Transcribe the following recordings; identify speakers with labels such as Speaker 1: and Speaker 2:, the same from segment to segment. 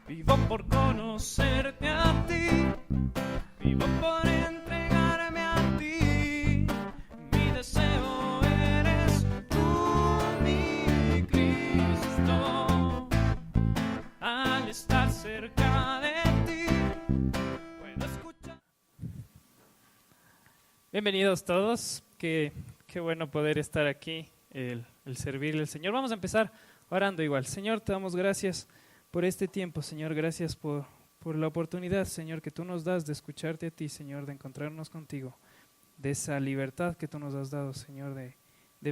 Speaker 1: Vivo por conocerte a ti, vivo por entregarme a ti. Mi deseo eres tú, mi Cristo. Al estar cerca de ti, puedo escuchar. Bienvenidos todos, qué bueno poder estar aquí, el servirle al Señor. Vamos a empezar orando igual. Señor, te damos gracias por este tiempo, Señor, gracias por la oportunidad, Señor, que tú nos das de escucharte a ti, Señor, de encontrarnos contigo, de esa libertad que tú nos has dado, Señor, de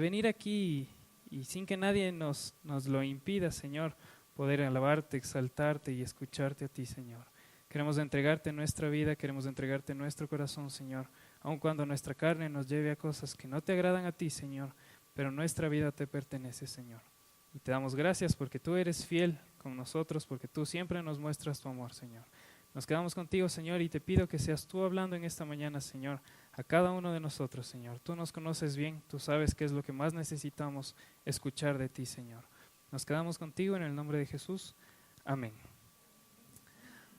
Speaker 1: venir aquí y sin que nadie nos lo impida, Señor, poder alabarte, exaltarte y escucharte a ti, Señor. Queremos entregarte nuestra vida, queremos entregarte nuestro corazón, Señor, aun cuando nuestra carne nos lleve a cosas que no te agradan a ti, Señor, pero nuestra vida te pertenece, Señor. Y te damos gracias porque tú eres fiel con nosotros, porque tú siempre nos muestras tu amor, Señor. Nos quedamos contigo, Señor, y te pido que seas tú hablando en esta mañana, Señor, a cada uno de nosotros, Señor. Tú nos conoces bien, tú sabes qué es lo que más necesitamos escuchar de ti, Señor. Nos quedamos contigo en el nombre de Jesús. Amén.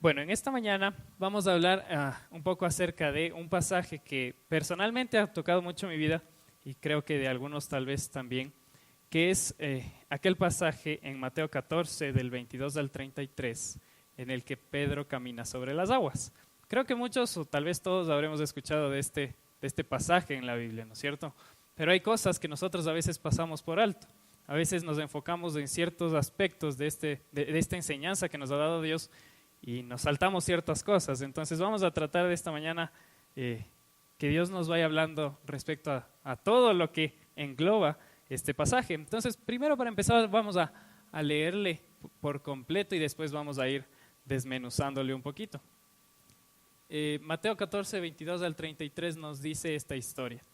Speaker 1: Bueno, en esta mañana vamos a hablar un poco acerca de un pasaje que personalmente ha tocado mucho mi vida y creo que de algunos tal vez también, que es aquel pasaje en Mateo 14 del 22 al 33 en el que Pedro camina sobre las aguas. Creo que muchos o tal vez todos habremos escuchado de este pasaje en la Biblia, ¿no es cierto? Pero hay cosas que nosotros a veces pasamos por alto. A veces nos enfocamos en ciertos aspectos de esta enseñanza que nos ha dado Dios y nos saltamos ciertas cosas. Entonces vamos a tratar de esta mañana que Dios nos vaya hablando respecto a todo lo que engloba este pasaje. Entonces, primero para empezar vamos a leerle por completo y después vamos a ir desmenuzándole un poquito. Mateo 14, 22 al 33 nos dice esta historia.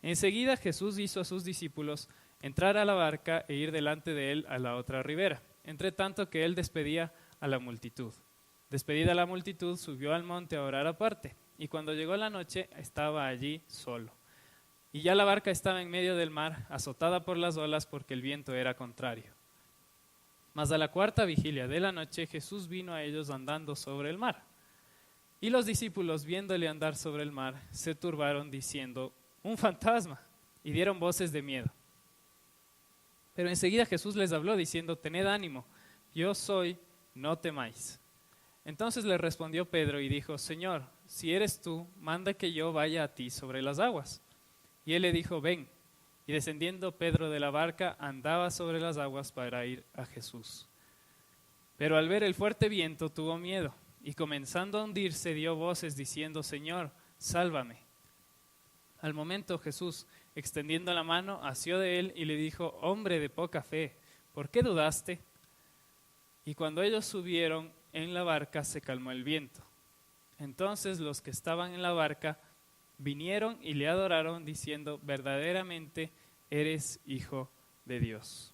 Speaker 1: Enseguida Jesús hizo a sus discípulos entrar a la barca e ir delante de él a la otra ribera, entre tanto que él despedía a la multitud. Despedida la multitud, subió al monte a orar aparte, y cuando llegó la noche estaba allí solo. Y ya la barca estaba en medio del mar, azotada por las olas porque el viento era contrario. Mas a la cuarta vigilia de la noche Jesús vino a ellos andando sobre el mar. Y los discípulos, viéndole andar sobre el mar, se turbaron diciendo: un fantasma, y dieron voces de miedo. Pero enseguida Jesús les habló diciendo: tened ánimo, yo soy, no temáis. Entonces le respondió Pedro y dijo: Señor, si eres tú, manda que yo vaya a ti sobre las aguas. Y él le dijo: ven. Y descendiendo Pedro de la barca, andaba sobre las aguas para ir a Jesús. Pero al ver el fuerte viento tuvo miedo, y comenzando a hundirse dio voces diciendo: Señor, sálvame. Al momento Jesús, extendiendo la mano, asió de él y le dijo: hombre de poca fe, ¿por qué dudaste? Y cuando ellos subieron en la barca se calmó el viento. Entonces los que estaban en la barca vinieron y le adoraron diciendo: verdaderamente eres Hijo de Dios.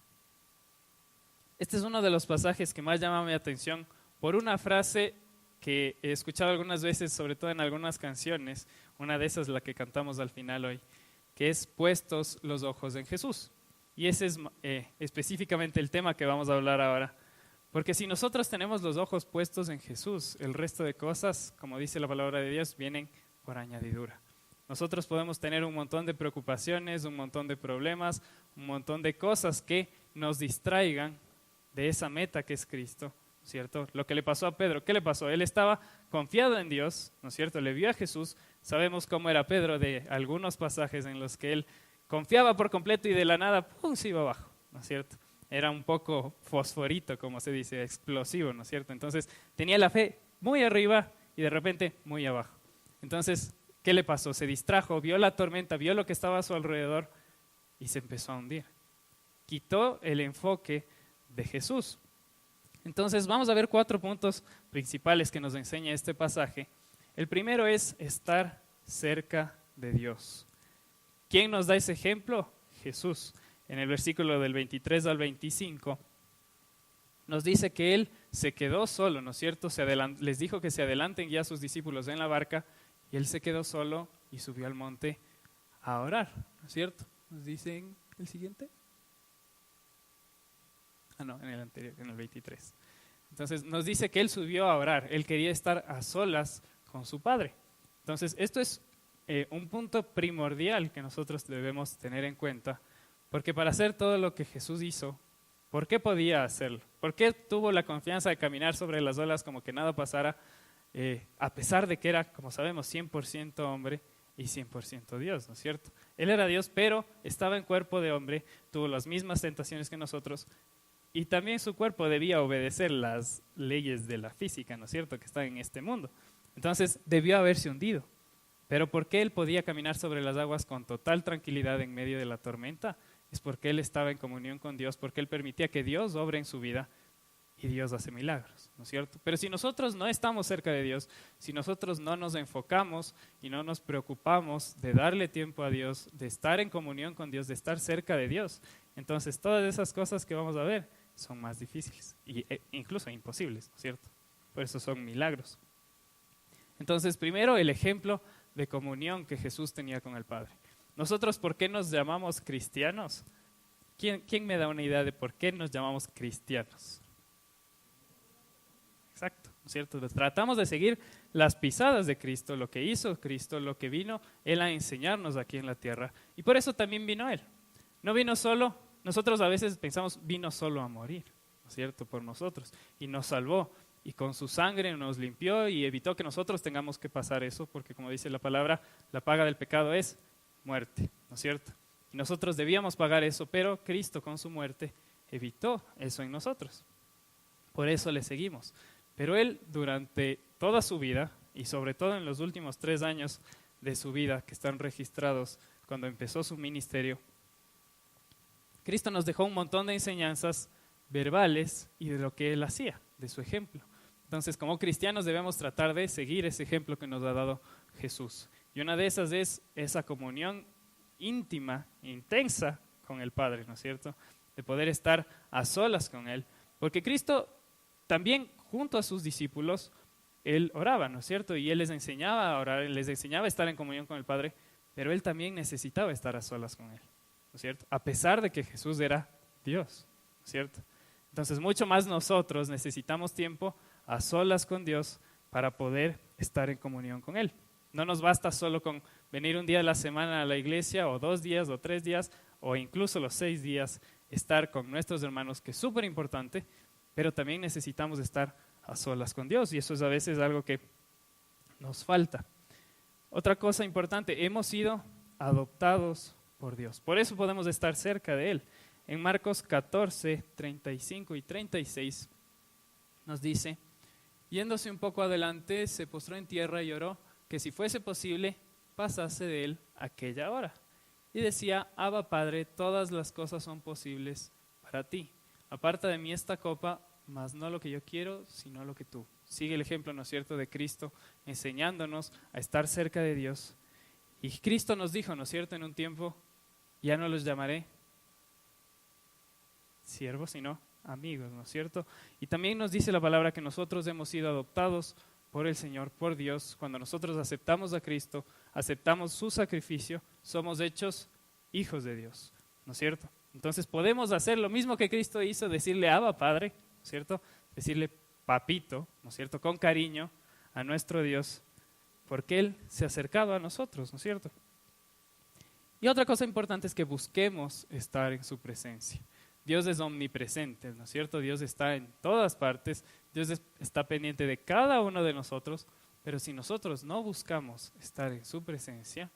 Speaker 1: Este es uno de los pasajes que más llama mi atención por una frase que he escuchado algunas veces, sobre todo en algunas canciones. Una de esas, la que cantamos al final hoy, que es puestos los ojos en Jesús. Y ese es específicamente el tema que vamos a hablar ahora. Porque si nosotros tenemos los ojos puestos en Jesús, el resto de cosas, como dice la palabra de Dios, vienen por añadidura. Nosotros podemos tener un montón de preocupaciones, un montón de problemas, un montón de cosas que nos distraigan de esa meta que es Cristo, ¿cierto? Lo que le pasó a Pedro, ¿qué le pasó? Él estaba confiado en Dios, ¿no es cierto? Le vio a Jesús. Sabemos cómo era Pedro de algunos pasajes en los que él confiaba por completo y de la nada, ¡pum!, se iba abajo, ¿no es cierto? Era un poco fosforito, como se dice, explosivo, ¿no es cierto? Entonces tenía la fe muy arriba y de repente muy abajo. Entonces, ¿qué le pasó? Se distrajo, vio la tormenta, vio lo que estaba a su alrededor y se empezó a hundir. Quitó el enfoque de Jesús. Entonces vamos a ver 4 puntos principales que nos enseña este pasaje. El primero es estar cerca de Dios. ¿Quién nos da ese ejemplo? Jesús. En el versículo del 23 al 25 nos dice que Él se quedó solo, ¿no es cierto? Les dijo que se adelanten ya sus discípulos en la barca y Él se quedó solo y subió al monte a orar, ¿no es cierto? Nos dicen el siguiente. No, en el anterior, en el 23. Entonces nos dice que él subió a orar, él quería estar a solas con su Padre. Entonces esto es un punto primordial que nosotros debemos tener en cuenta, porque para hacer todo lo que Jesús hizo, ¿por qué podía hacerlo? ¿Por qué tuvo la confianza de caminar sobre las olas como que nada pasara, a pesar de que era, como sabemos, 100% hombre y 100% Dios, ¿no es cierto? Él era Dios, pero estaba en cuerpo de hombre, tuvo las mismas tentaciones que nosotros, y también su cuerpo debía obedecer las leyes de la física, ¿no es cierto?, que están en este mundo. Entonces debió haberse hundido. Pero ¿por qué él podía caminar sobre las aguas con total tranquilidad en medio de la tormenta? Es porque él estaba en comunión con Dios, porque él permitía que Dios obre en su vida y Dios hace milagros, ¿no es cierto? Pero si nosotros no estamos cerca de Dios, si nosotros no nos enfocamos y no nos preocupamos de darle tiempo a Dios, de estar en comunión con Dios, de estar cerca de Dios, entonces todas esas cosas que vamos a ver son más difíciles e incluso imposibles, ¿no es cierto? Por eso son milagros. Entonces, primero, el ejemplo de comunión que Jesús tenía con el Padre. Nosotros, ¿por qué nos llamamos cristianos? ¿Quién me da una idea de por qué nos llamamos cristianos? Exacto, ¿no es cierto? Tratamos de seguir las pisadas de Cristo, lo que hizo Cristo, lo que vino Él a enseñarnos aquí en la tierra. Y por eso también vino Él. No vino solo, nosotros a veces pensamos, vino solo a morir, ¿no es cierto?, por nosotros. Y nos salvó. Y con su sangre nos limpió y evitó que nosotros tengamos que pasar eso, porque como dice la palabra, la paga del pecado es muerte, ¿no es cierto? Y nosotros debíamos pagar eso, pero Cristo con su muerte evitó eso en nosotros. Por eso le seguimos. Pero Él durante toda su vida, y sobre todo en los últimos 3 años de su vida, que están registrados cuando empezó su ministerio, Cristo nos dejó un montón de enseñanzas verbales y de lo que Él hacía, de su ejemplo. Entonces, como cristianos debemos tratar de seguir ese ejemplo que nos ha dado Jesús. Y una de esas es esa comunión íntima, intensa con el Padre, ¿no es cierto? De poder estar a solas con Él. Porque Cristo también, junto a sus discípulos, Él oraba, ¿no es cierto? Y Él les enseñaba a orar, les enseñaba a estar en comunión con el Padre, pero Él también necesitaba estar a solas con Él, ¿no es cierto? A pesar de que Jesús era Dios, ¿no es cierto? Entonces, mucho más nosotros necesitamos tiempo a solas con Dios para poder estar en comunión con Él. No nos basta solo con venir un día de la semana a la iglesia, o 2 días, o 3 días, o incluso los 6 días, estar con nuestros hermanos, que es súper importante, pero también necesitamos estar a solas con Dios, y eso es a veces algo que nos falta. Otra cosa importante, hemos sido adoptados por Dios, por eso podemos estar cerca de Él. En Marcos 14, 35 y 36 nos dice: yéndose un poco adelante, se postró en tierra y oró que si fuese posible, pasase de él aquella hora. Y decía: Abba, Padre, todas las cosas son posibles para ti. Aparta de mí esta copa, mas no lo que yo quiero, sino lo que tú. Sigue el ejemplo, ¿no es cierto?, de Cristo, enseñándonos a estar cerca de Dios. Y Cristo nos dijo, ¿no es cierto?, en un tiempo, ya no los llamaré siervos, sino amigos, ¿no es cierto? Y también nos dice la palabra que nosotros hemos sido adoptados por el Señor, por Dios. Cuando nosotros aceptamos a Cristo, aceptamos su sacrificio, somos hechos hijos de Dios, ¿no es cierto? Entonces podemos hacer lo mismo que Cristo hizo, decirle Abba, Padre, ¿no es cierto? Decirle papito, ¿no es cierto?, con cariño a nuestro Dios, porque Él se ha acercado a nosotros, ¿no es cierto? Y otra cosa importante es que busquemos estar en su presencia. Dios es omnipresente, ¿no es cierto? Dios está en todas partes, Dios está pendiente de cada uno de nosotros, pero si nosotros no buscamos estar en su presencia,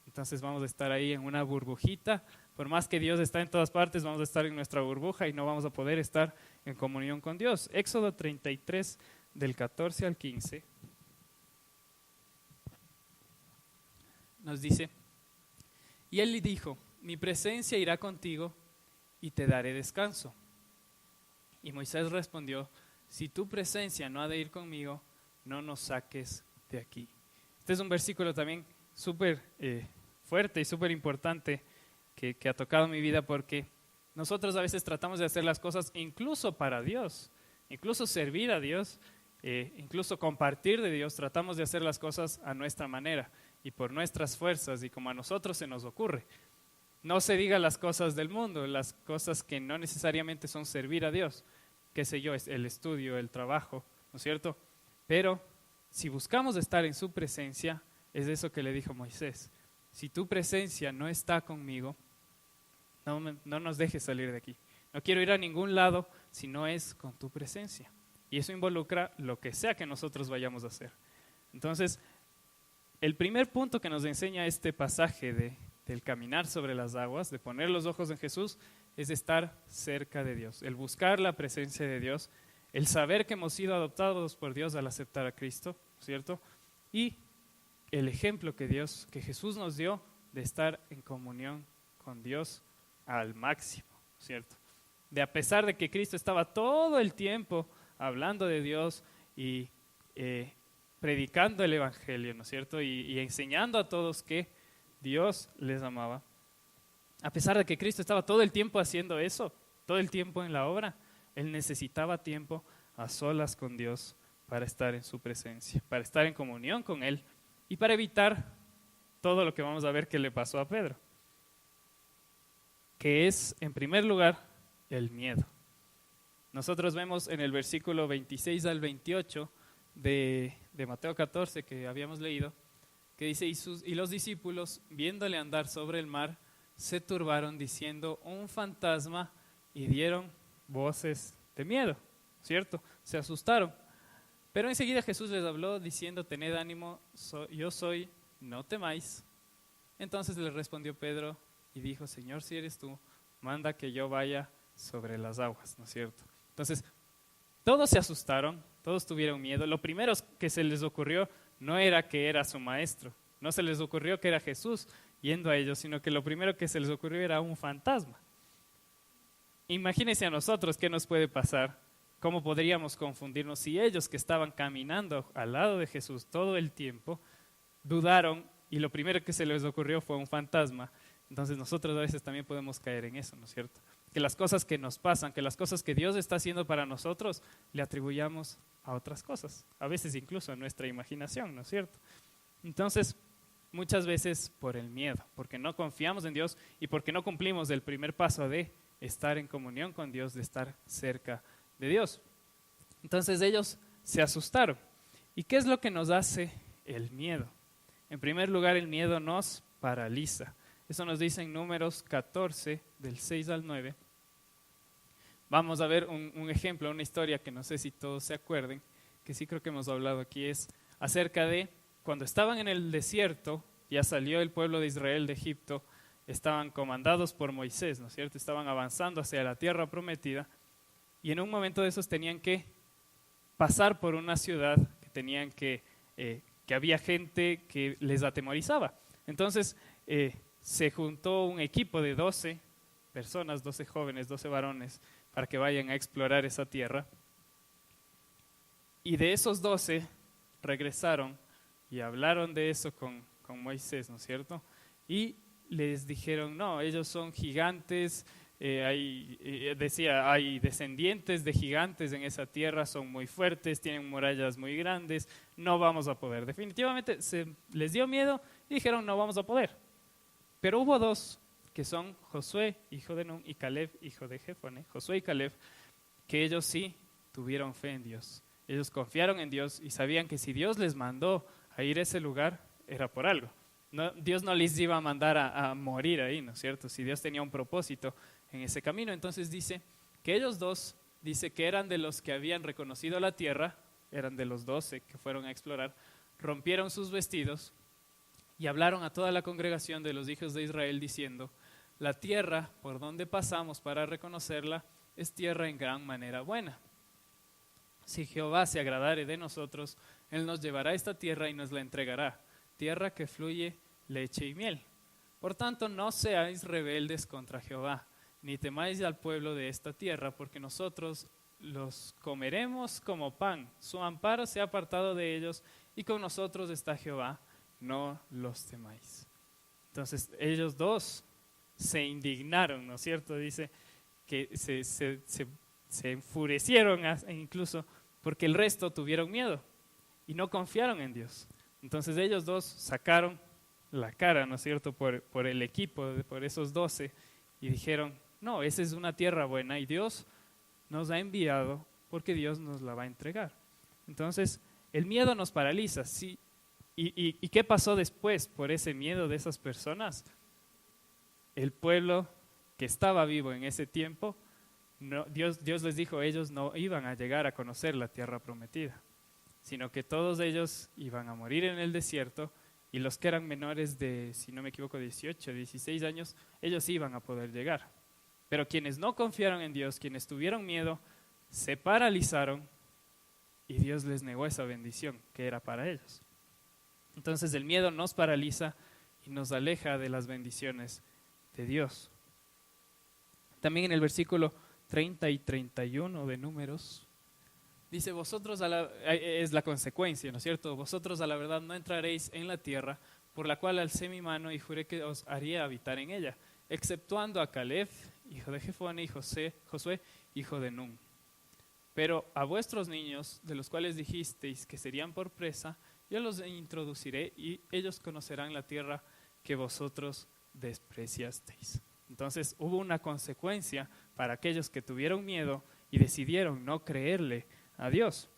Speaker 1: entonces vamos a estar ahí en una burbujita. Por más que Dios está en todas partes, vamos a estar en nuestra burbuja y no vamos a poder estar en comunión con Dios. Éxodo 33, del 14 al 15, nos dice: y él le dijo: mi presencia irá contigo y te daré descanso. Y Moisés respondió: si tu presencia no ha de ir conmigo, no nos saques de aquí. Este es un versículo también súper fuerte y súper importante que ha tocado mi vida, porque nosotros a veces tratamos de hacer las cosas incluso para Dios, incluso servir a Dios, incluso compartir de Dios, tratamos de hacer las cosas a nuestra manera y por nuestras fuerzas y como a nosotros se nos ocurre. No se diga las cosas del mundo, las cosas que no necesariamente son servir a Dios, qué sé yo, es el estudio, el trabajo, ¿no es cierto? Pero si buscamos estar en su presencia, es eso que le dijo Moisés. Si tu presencia no está conmigo, no nos dejes salir de aquí. No quiero ir a ningún lado si no es con tu presencia. Y eso involucra lo que sea que nosotros vayamos a hacer. Entonces, el primer punto que nos enseña este pasaje del caminar sobre las aguas, de poner los ojos en Jesús, es estar cerca de Dios, el buscar la presencia de Dios, el saber que hemos sido adoptados por Dios al aceptar a Cristo, ¿cierto? Y el ejemplo que Jesús nos dio de estar en comunión con Dios al máximo, ¿cierto? De a pesar de que Cristo estaba todo el tiempo hablando de Dios y predicando el Evangelio, ¿no es cierto? Y enseñando a todos que Dios les amaba. A pesar de que Cristo estaba todo el tiempo haciendo eso, todo el tiempo en la obra, Él necesitaba tiempo a solas con Dios para estar en su presencia, para estar en comunión con Él y para evitar todo lo que vamos a ver que le pasó a Pedro, que es, en primer lugar, el miedo. Nosotros vemos en el versículo 26 al 28 de Mateo 14 que habíamos leído, que dice, y los discípulos, viéndole andar sobre el mar, se turbaron diciendo, un fantasma, y dieron voces de miedo, ¿cierto? Se asustaron. Pero enseguida Jesús les habló diciendo, tened ánimo, yo soy, no temáis. Entonces le respondió Pedro y dijo, Señor, si eres tú, manda que yo vaya sobre las aguas, ¿no es cierto? Entonces, todos se asustaron, todos tuvieron miedo. Lo primero que se les ocurrió no era que era su maestro, no se les ocurrió que era Jesús yendo a ellos, sino que lo primero que se les ocurrió era un fantasma. Imagínense a nosotros qué nos puede pasar, cómo podríamos confundirnos si ellos que estaban caminando al lado de Jesús todo el tiempo dudaron y lo primero que se les ocurrió fue un fantasma. Entonces nosotros a veces también podemos caer en eso, ¿no es cierto? Que las cosas que nos pasan, que las cosas que Dios está haciendo para nosotros, le atribuyamos a otras cosas, a veces incluso a nuestra imaginación, ¿no es cierto? Entonces, muchas veces por el miedo, porque no confiamos en Dios y porque no cumplimos el primer paso de estar en comunión con Dios, de estar cerca de Dios. Entonces ellos se asustaron. ¿Y qué es lo que nos hace el miedo? En primer lugar, el miedo nos paraliza. Eso nos dice en Números 14, del 6 al 9. Vamos a ver un ejemplo, una historia que no sé si todos se acuerden, que sí creo que hemos hablado aquí, es acerca de cuando estaban en el desierto, ya salió el pueblo de Israel de Egipto, estaban comandados por Moisés, ¿no es cierto? Estaban avanzando hacia la tierra prometida y en un momento de esos tenían que pasar por una ciudad que había gente que les atemorizaba. Entonces se juntó un equipo de 12 personas, 12 jóvenes, 12 varones, para que vayan a explorar esa tierra. Y de esos 12 regresaron y hablaron de eso con Moisés, ¿no es cierto? Y les dijeron, no, ellos son gigantes, hay descendientes de gigantes en esa tierra, son muy fuertes, tienen murallas muy grandes, no vamos a poder. Definitivamente les dio miedo y dijeron, no vamos a poder. Pero hubo dos, que son Josué, hijo de Nun, y Caleb, hijo de Jefone, Josué y Caleb, que ellos sí tuvieron fe en Dios. Ellos confiaron en Dios y sabían que si Dios les mandó a ir a ese lugar, era por algo. No, Dios no les iba a mandar a morir ahí, ¿no es cierto? Si Dios tenía un propósito en ese camino. Entonces dice que ellos dos, dice que eran de los que habían reconocido la tierra, eran de los 12 que fueron a explorar, rompieron sus vestidos y hablaron a toda la congregación de los hijos de Israel diciendo, la tierra por donde pasamos para reconocerla es tierra en gran manera buena. Si Jehová se agradare de nosotros, Él nos llevará a esta tierra y nos la entregará, tierra que fluye leche y miel. Por tanto, no seáis rebeldes contra Jehová, ni temáis al pueblo de esta tierra, porque nosotros los comeremos como pan. Su amparo se ha apartado de ellos, y con nosotros está Jehová, no los temáis. Entonces, ellos dos se indignaron, ¿no es cierto? Dice que se enfurecieron incluso porque el resto tuvieron miedo y no confiaron en Dios. Entonces ellos dos sacaron la cara, ¿no es cierto?, por el equipo, por esos 12 y dijeron, no, esa es una tierra buena y Dios nos ha enviado porque Dios nos la va a entregar. Entonces, el miedo nos paraliza. ¿Sí? ¿Y qué pasó después por ese miedo de esas personas? El pueblo que estaba vivo en ese tiempo, Dios les dijo, ellos no iban a llegar a conocer la tierra prometida, sino que todos ellos iban a morir en el desierto, y los que eran menores de, si no me equivoco, 18, 16 años, ellos iban a poder llegar. Pero quienes no confiaron en Dios, quienes tuvieron miedo, se paralizaron y Dios les negó esa bendición que era para ellos. Entonces el miedo nos paraliza y nos aleja de las bendiciones de Dios. También en el versículo 30 y 31 de Números, dice, vosotros es la consecuencia, ¿no es cierto? Vosotros a la verdad no entraréis en la tierra por la cual alcé mi mano y juré que os haría habitar en ella, exceptuando a Caleb, hijo de Jefone, y Josué, hijo de Nun. Pero a vuestros niños, de los cuales dijisteis que serían por presa, yo los introduciré y ellos conocerán la tierra que vosotros despreciasteis. Entonces hubo una consecuencia para aquellos que tuvieron miedo y decidieron no creerle a Dios.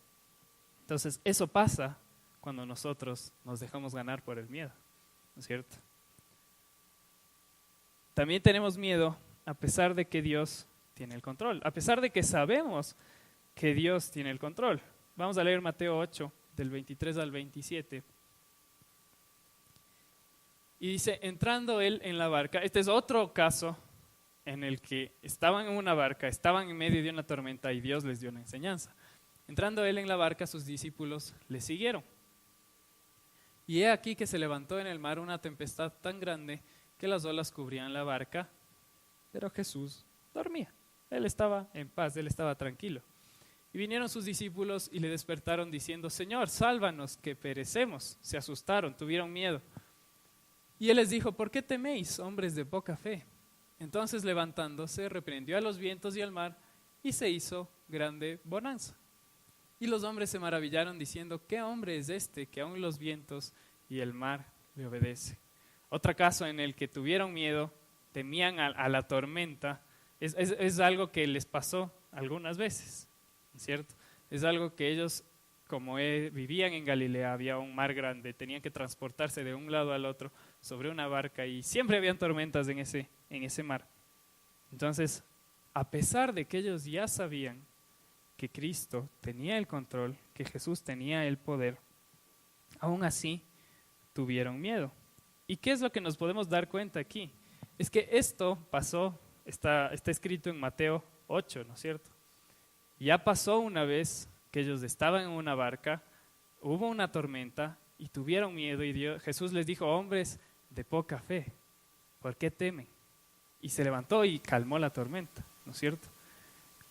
Speaker 1: Entonces eso pasa cuando nosotros nos dejamos ganar por el miedo, ¿no es cierto? También tenemos miedo a pesar de que Dios tiene el control, a pesar de que sabemos que Dios tiene el control. Vamos a leer Mateo 8, del 23 al 27. Y dice, entrando él en la barca, este es otro caso en el que estaban en una barca, estaban en medio de una tormenta y Dios les dio una enseñanza. Entrando él en la barca, sus discípulos le siguieron. Y he aquí que se levantó en el mar una tempestad tan grande que las olas cubrían la barca, pero Jesús dormía. Él estaba en paz, él estaba tranquilo. Y vinieron sus discípulos y le despertaron diciendo, Señor, sálvanos, que perecemos. Se asustaron, tuvieron miedo. Y él les dijo, ¿por qué teméis, hombres de poca fe? Entonces levantándose, reprendió a los vientos y al mar, y se hizo grande bonanza. Y los hombres se maravillaron diciendo, ¿qué hombre es este que aun los vientos y el mar le obedece? Otro caso en el que tuvieron miedo, temían a la tormenta, es algo que les pasó algunas veces, ¿cierto? Es algo que ellos, como vivían en Galilea, había un mar grande, tenían que transportarse de un lado al otro sobre una barca y siempre habían tormentas en ese mar. Entonces, a pesar de que ellos ya sabían que Cristo tenía el control, que Jesús tenía el poder, aún así tuvieron miedo. ¿Y qué es lo que nos podemos dar cuenta aquí? Es que esto pasó, está escrito en Mateo 8, ¿no es cierto? Ya pasó una vez que ellos estaban en una barca, hubo una tormenta y tuvieron miedo y Jesús les dijo, hombres de poca fe, ¿por qué temen? Y se levantó y calmó la tormenta, ¿no es cierto?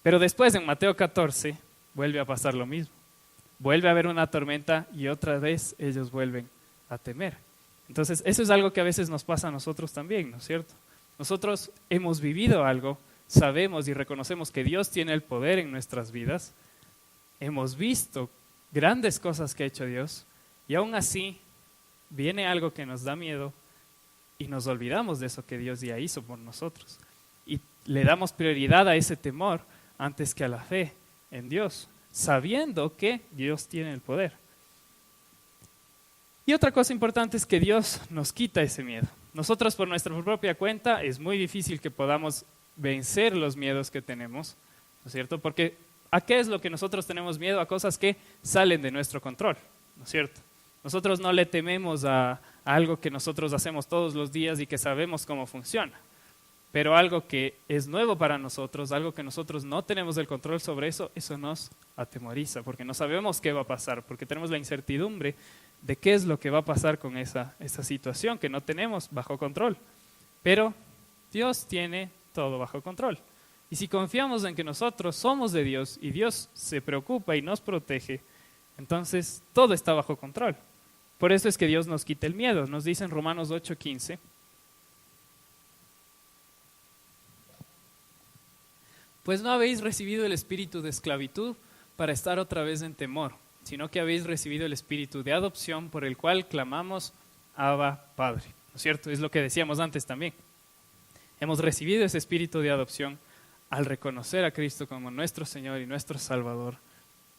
Speaker 1: Pero después en Mateo 14 vuelve a pasar lo mismo. Vuelve a haber una tormenta y otra vez ellos vuelven a temer. Entonces eso es algo que a veces nos pasa a nosotros también, ¿no es cierto? Nosotros hemos vivido algo, sabemos y reconocemos que Dios tiene el poder en nuestras vidas, hemos visto grandes cosas que ha hecho Dios y aún así viene algo que nos da miedo y nos olvidamos de eso que Dios ya hizo por nosotros y le damos prioridad a ese temor antes que a la fe en Dios, sabiendo que Dios tiene el poder. Y otra cosa importante es que Dios nos quita ese miedo. Nosotros por nuestra propia cuenta es muy difícil que podamos vencer los miedos que tenemos, ¿no es cierto? Porque ¿a qué es lo que nosotros tenemos miedo? A cosas que salen de nuestro control, ¿no es cierto? Nosotros no le tememos a algo que nosotros hacemos todos los días y que sabemos cómo funciona. Pero algo que es nuevo para nosotros, algo que nosotros no tenemos el control sobre eso nos atemoriza, porque no sabemos qué va a pasar, porque tenemos la incertidumbre de qué es lo que va a pasar con esa situación que no tenemos bajo control. Pero Dios tiene todo bajo control. Y si confiamos en que nosotros somos de Dios y Dios se preocupa y nos protege, entonces todo está bajo control. Por eso es que Dios nos quita el miedo. Nos dice en Romanos 8:15, pues no habéis recibido el espíritu de esclavitud para estar otra vez en temor, sino que habéis recibido el espíritu de adopción por el cual clamamos, Abba, Padre. ¿No es cierto? Es lo que decíamos antes también. Hemos recibido ese espíritu de adopción al reconocer a Cristo como nuestro Señor y nuestro Salvador.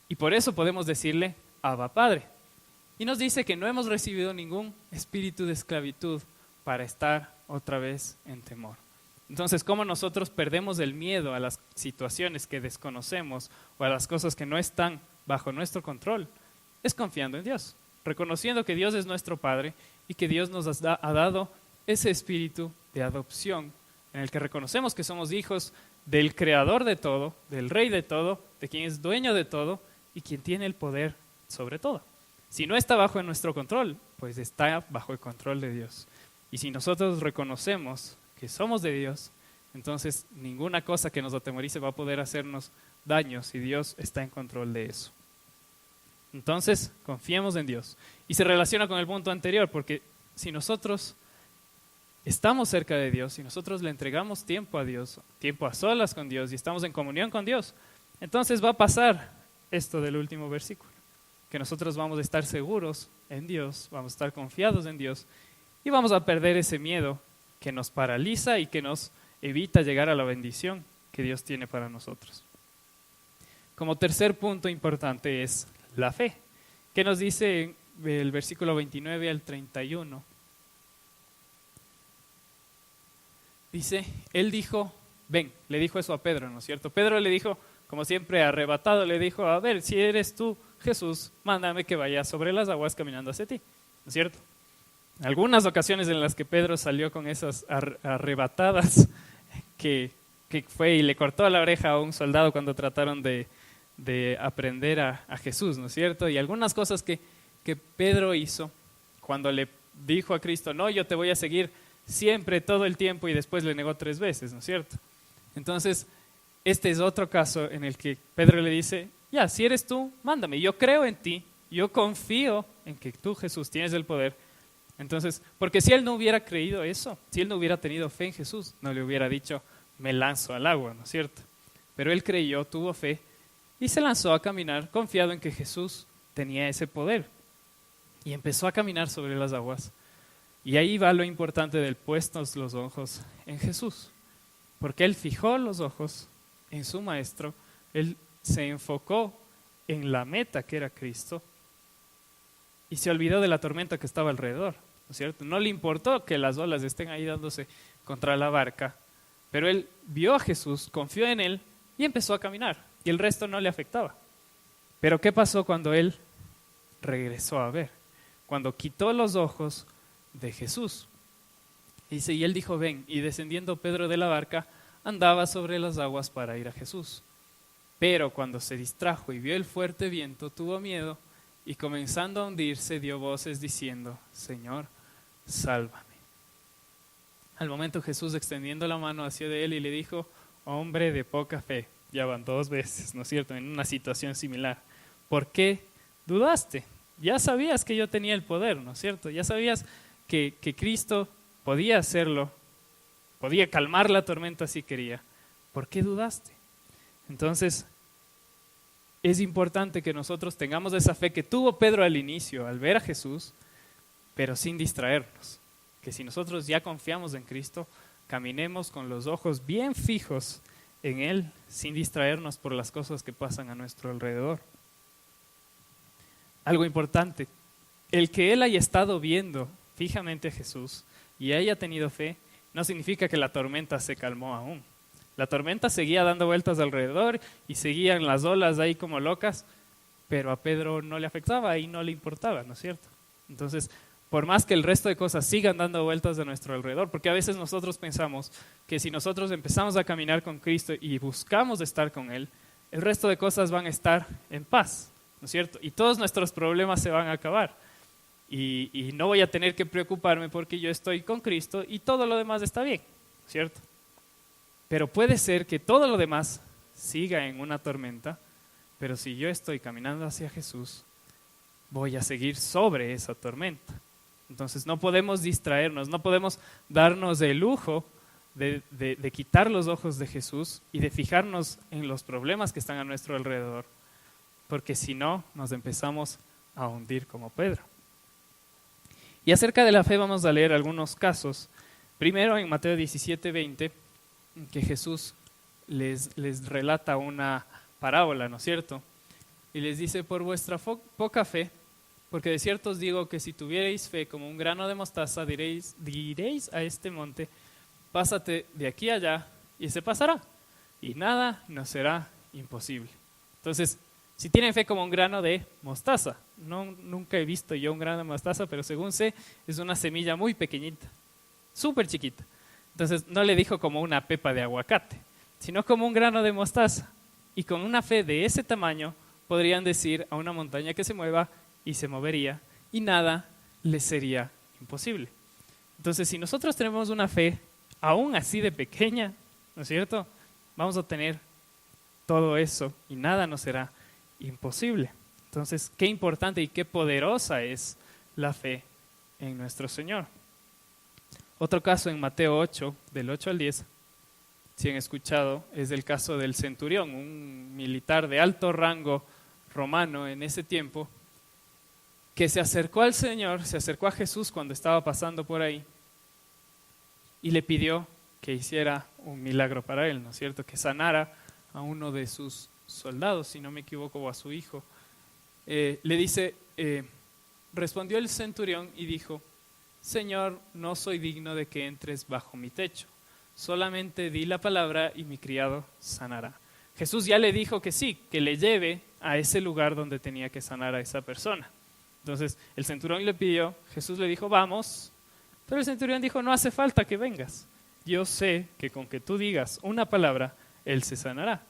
Speaker 1: Y por eso podemos decirle, Abba Padre. Y nos dice que no hemos recibido ningún espíritu de esclavitud para estar otra vez en temor. Entonces, ¿cómo nosotros perdemos el miedo a las situaciones que desconocemos o a las cosas que no están bajo nuestro control? Es confiando en Dios, reconociendo que Dios es nuestro Padre y que Dios nos ha dado ese espíritu de adopción en el que reconocemos que somos hijos del Creador de todo, del Rey de todo, de quien es dueño de todo y quien tiene el poder sobre todo. Si no está bajo nuestro control, pues está bajo el control de Dios. Y si nosotros reconocemos que somos de Dios, entonces ninguna cosa que nos atemorice va a poder hacernos daño si Dios está en control de eso. Entonces, confiemos en Dios. Y se relaciona con el punto anterior, porque si nosotros estamos cerca de Dios, si nosotros le entregamos tiempo a Dios, tiempo a solas con Dios y estamos en comunión con Dios, entonces va a pasar esto del último versículo, que nosotros vamos a estar seguros en Dios, vamos a estar confiados en Dios y vamos a perder ese miedo que nos paraliza y que nos evita llegar a la bendición que Dios tiene para nosotros. Como tercer punto importante es la fe. ¿Qué nos dice el versículo 29 al 31? Dice, él dijo, ven, le dijo eso a Pedro, ¿no es cierto? Pedro le dijo, como siempre arrebatado, le dijo, a ver, si eres tú, Jesús, mándame que vaya sobre las aguas caminando hacia ti, ¿no es cierto? Algunas ocasiones en las que Pedro salió con esas arrebatadas que fue y le cortó la oreja a un soldado cuando trataron de aprender a Jesús, ¿no es cierto? Y algunas cosas que Pedro hizo cuando le dijo a Cristo, no, yo te voy a seguir siempre, todo el tiempo, y después le negó 3 veces, ¿no es cierto? Entonces, este es otro caso en el que Pedro le dice, ya, si eres tú, mándame, yo creo en ti, yo confío en que tú, Jesús, tienes el poder. Entonces, porque si él no hubiera creído eso, si él no hubiera tenido fe en Jesús, no le hubiera dicho, me lanzo al agua, ¿no es cierto? Pero él creyó, tuvo fe y se lanzó a caminar confiado en que Jesús tenía ese poder. Y empezó a caminar sobre las aguas. Y ahí va lo importante del puestos los ojos en Jesús. Porque él fijó los ojos en su maestro, él se enfocó en la meta que era Cristo y se olvidó de la tormenta que estaba alrededor, ¿no es cierto? No le importó que las olas estén ahí dándose contra la barca, pero él vio a Jesús, confió en él y empezó a caminar y el resto no le afectaba. Pero ¿qué pasó cuando él regresó a ver? Cuando quitó los ojos de Jesús. Dice, y él dijo, ven, y descendiendo Pedro de la barca, andaba sobre las aguas para ir a Jesús. Pero cuando se distrajo y vio el fuerte viento, tuvo miedo y comenzando a hundirse dio voces diciendo, Señor, sálvame. Al momento Jesús extendiendo la mano hacia de él y le dijo, hombre de poca fe, ya van 2 veces, ¿no es cierto?, en una situación similar. ¿Por qué dudaste? Ya sabías que yo tenía el poder, ¿no es cierto? Ya sabías que Cristo podía hacerlo, podía calmar la tormenta si quería. ¿Por qué dudaste? Entonces, es importante que nosotros tengamos esa fe que tuvo Pedro al inicio, al ver a Jesús, pero sin distraernos. Que si nosotros ya confiamos en Cristo, caminemos con los ojos bien fijos en Él, sin distraernos por las cosas que pasan a nuestro alrededor. Algo importante, el que Él haya estado viendo fijamente a Jesús y haya tenido fe, no significa que la tormenta se calmó aún. La tormenta seguía dando vueltas alrededor y seguían las olas ahí como locas, pero a Pedro no le afectaba y no le importaba, ¿no es cierto? Entonces, por más que el resto de cosas sigan dando vueltas a nuestro alrededor, porque a veces nosotros pensamos que si nosotros empezamos a caminar con Cristo y buscamos estar con Él, el resto de cosas van a estar en paz, ¿no es cierto? Y todos nuestros problemas se van a acabar. Y no voy a tener que preocuparme porque yo estoy con Cristo y todo lo demás está bien, ¿cierto? Pero puede ser que todo lo demás siga en una tormenta, pero si yo estoy caminando hacia Jesús, voy a seguir sobre esa tormenta. Entonces no podemos distraernos, no podemos darnos el lujo de quitar los ojos de Jesús y de fijarnos en los problemas que están a nuestro alrededor, porque si no, nos empezamos a hundir como Pedro. Y acerca de la fe vamos a leer algunos casos. Primero en Mateo 17:20, que Jesús les relata una parábola, ¿no es cierto? Y les dice, por vuestra poca fe, porque de cierto os digo que si tuvierais fe como un grano de mostaza, diréis a este monte, pásate de aquí a allá, y se pasará, y nada nos será imposible. Entonces, si tienen fe como un grano de mostaza, nunca he visto yo un grano de mostaza, pero según sé, es una semilla muy pequeñita, súper chiquita. Entonces, no le dijo como una pepa de aguacate, sino como un grano de mostaza. Y con una fe de ese tamaño, podrían decir a una montaña que se mueva y se movería, y nada les sería imposible. Entonces, si nosotros tenemos una fe aún así de pequeña, ¿no es cierto? Vamos a tener todo eso y nada nos será imposible. Entonces, qué importante y qué poderosa es la fe en nuestro Señor. Otro caso en Mateo 8, del 8 al 10, si han escuchado, es el caso del centurión, un militar de alto rango romano en ese tiempo, que se acercó al Señor, se acercó a Jesús cuando estaba pasando por ahí y le pidió que hiciera un milagro para él, ¿no es cierto? Que sanara a uno de sus soldados, si no me equivoco, o a su hijo. Le dice, respondió el centurión y dijo, Señor, no soy digno de que entres bajo mi techo, solamente di la palabra y mi criado sanará. Jesús ya le dijo que sí, que le lleve a ese lugar donde tenía que sanar a esa persona. Entonces el centurión le pidió, Jesús le dijo, vamos, pero el centurión dijo, no hace falta que vengas. Yo sé que con que tú digas una palabra, él se sanará.